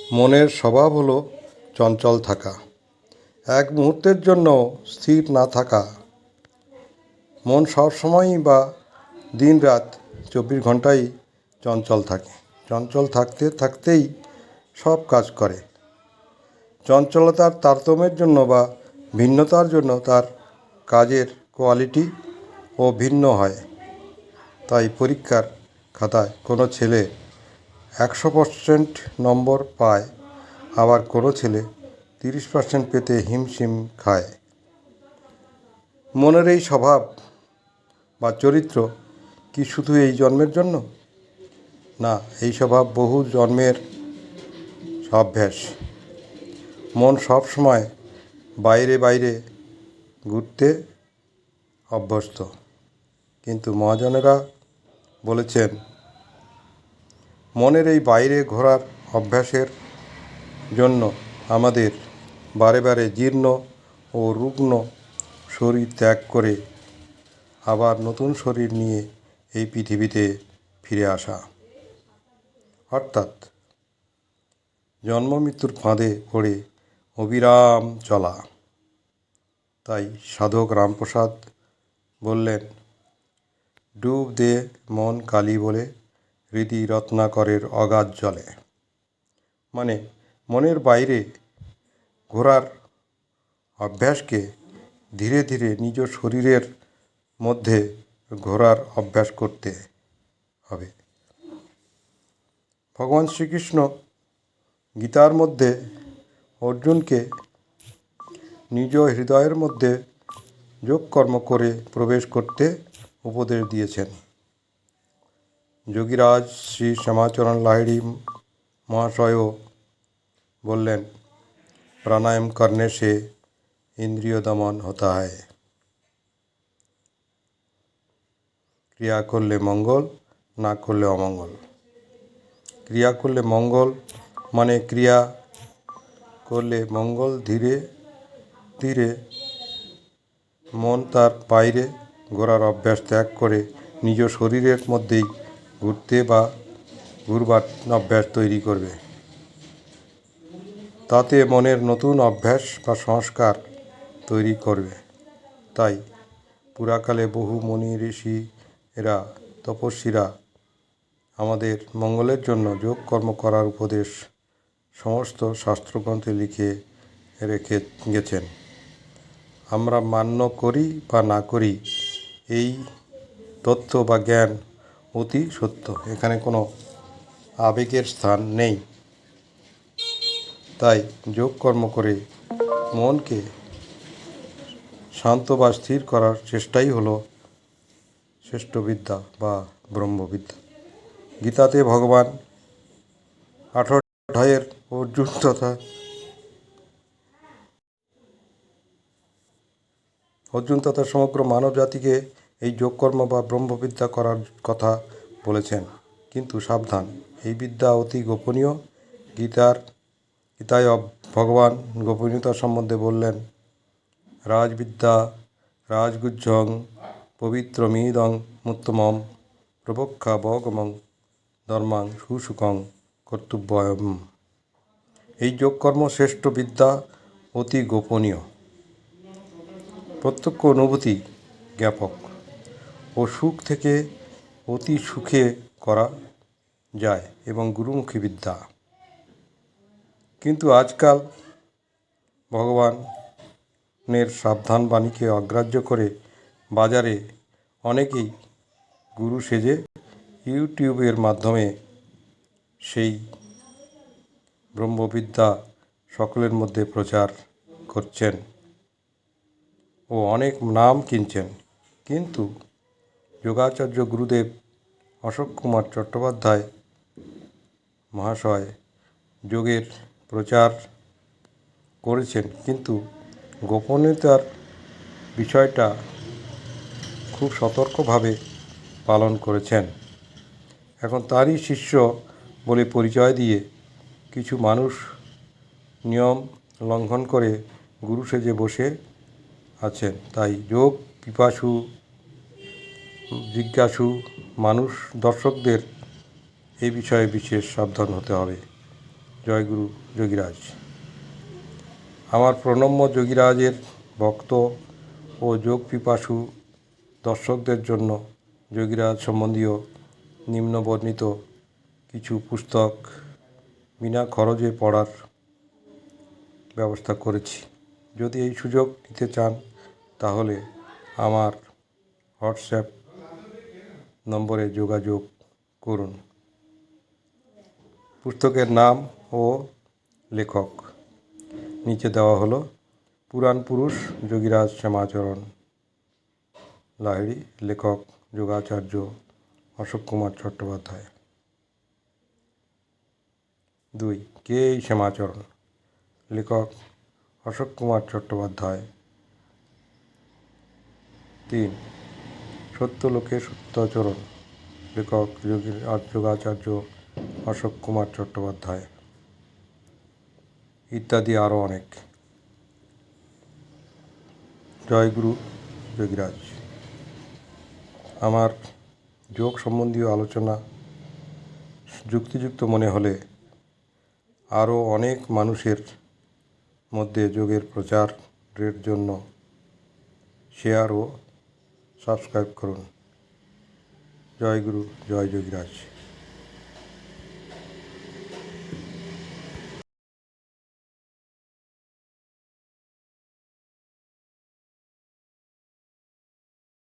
মনের স্বভাব হলো চঞ্চল থাকা, এক মুহূর্তের জন্য স্থির না থাকা। মন সবসময়ই বা দিন রাত 24 ঘন্টাই চঞ্চল থাকে। চঞ্চল থাকতে থাকতেই সব কাজ করে। চঞ্চলতার তারতম্যের জন্য বা ভিন্নতার জন্য তার কাজের কোয়ালিটি ও ভিন্ন হয়। তাই পরীক্ষার খাতায় কোনো ছেলে 100% নম্বর পায়, আবার কোনো ছেলে 30% পেতে হিমশিম খায়। মনের এই স্বভাব বা চরিত্র কি শুধু এই জন্মের জন্য? না, এই স্বভাব বহু জন্মের অভ্যাস। মন সব সময় বাইরে বাইরে ঘুরতে অভ্যস্ত, কিন্তু মহাজনেরা বলেছেন মনের এই বাইরে ঘোরার অভ্যাসের জন্য আমাদের বারে বারে জীর্ণ ও রুগ্ন শরীর ত্যাগ করে আবার নতুন শরীর নিয়ে এই পৃথিবীতে ফিরে আসা, অর্থাৎ জন্ম মৃত্যুর ফাঁদে পড়ে অবিরাম চলা। তাই সাধক রামপ্রসাদ বললেন, ডুব দে মন কালী বলে হৃদি রত্নাকরের অগাধ জলে। মানে মনের বাইরে ঘোরার অভ্যাসকে ধীরে ধীরে নিজ শরীরের মধ্যে ঘোরার অভ্যাস করতে হবে। ভগবান শ্রীকৃষ্ণ গীতার মধ্যে অর্জুনকে নিজ হৃদয়ের মধ্যে যোগকর্ম করে প্রবেশ করতে উপদেশ দিয়েছেন। যোগীরাজ শ্রী শ্যামাচরণ লাহিড়ী মহাশয়ও বললেন, प्राणायाम करने से इंद्रिय दमन होता है, क्रिया करले मंगल, ना करले अमंगल। क्रिया करले मंगल माने क्रिया करले मंगल। धीरे धीरे मन तार बाइरे घोरार अभ्यास त्याग करे निज शरीरेर मध्येई घुरते बा घुरबार अभ्यास तैरी करबे। ताते मनेर नतून अभ्यास बा संस्कार तैरी करबे। ताई पुराकाले बहु मुनि ऋषि एरा तपस्वीरा आमादेर मंगलेर जन्य योग कर्म करार उपदेश समस्त शास्त्रग्रंथे लिखे रेखे गेছেন। আমরা মান্য করি বা না করি, এই তথ্য বা জ্ঞান অতি সত্য। এখানে কোনো আবেগের স্থান নেই। তাই যোগ কর্ম করে মনকে শান্ত বা স্থির করার চেষ্টাই হলো শ্রেষ্ঠ বিদ্যা বা ব্রহ্মবিদ্যা। গীতাতে ভগবান 18 অধ্যায়ের অর্জুন তথা সমগ্র মানব জাতিকে এই যোগকর্ম বা ব্রহ্মবিদ্যা করার কথা বলেছেন। কিন্তু সাবধান, এই বিদ্যা অতি গোপনীয়। গীতায় ভগবান গোপনীয়তা সম্বন্ধে বললেন, রাজবিদ্যা রাজগুজ্জং পবিত্রমিদং মুত্তমম প্রবক্ষা বগমং ধর্মাং সুসুখং কর্তব্যয়ম। এই যোগকর্ম শ্রেষ্ঠ বিদ্যা, অতি গোপনীয়, প্রত্যক্ষ অনুভূতি জ্ঞাপক ও সুখ থেকে অতি সুখে করা যায় এবং গুরুমুখী বিদ্যা। কিন্তু আজকাল ভগবানের সাবধান বাণীকে অগ্রাহ্য করে বাজারে অনেকেই গুরু সেজে ইউটিউবের মাধ্যমে সেই ব্রহ্মবিদ্যা সকলের মধ্যে প্রচার করছেন ও অনেক নাম কিনছেন। কিন্তু যোগাচার্য গুরুদেব অশোক কুমার চট্টোপাধ্যায় মহাশয় যোগের প্রচার করেছেন, কিন্তু গোপনীয়তার বিষয়টা খুব সতর্কভাবে পালন করেছেন। এখন তারই শিষ্য বলে পরিচয় দিয়ে কিছু মানুষ নিয়ম লঙ্ঘন করে গুরু সেজে বসে আছেন। তাই যোগ পিপাসু জয়গুরু যোগীরাজ। আমার প্রণম্য যোগীরাজের ভক্ত ও যোগ পিপাসু দর্শকদের জন্য যোগীরাজ সম্বন্ধীয় নিম্নবর্ণিত কিছু পুস্তক বিনা খরচে পড়ার ব্যবস্থা করেছি। যদি এই সুযোগ নিতে চান তাহলে আমার হোয়াটসঅ্যাপ নম্বরে যোগাযোগ করুন। পুস্তকের নাম ও লেখক নিচে দেওয়া হলো। পুরাণ পুরুষ যোগীরাজ শ্যামাচরণ লাহিড়ী, লেখক যোগাচার্য অশোক কুমার চট্টোপাধ্যায়। 2. কে এই শ্যামাচরণ? লেখক অশোক কুমার চট্টোপাধ্যায়। 3. সত্যলোকে সত্যাচরণ, লেখক যোগাচার্য অশোক কুমার চট্টোপাধ্যায়, ইত্যাদি আরও অনেক। জয়গুরু যোগীরাজ। আমার যোগ সম্বন্ধীয় আলোচনা যুক্তিযুক্ত মনে হলে আরও অনেক মানুষের মধ্যে যোগের প্রচারের জন্য শেয়ার ও সাবস্ক্রাইব করুন। জয়গুরু, জয় যোগীরাজ।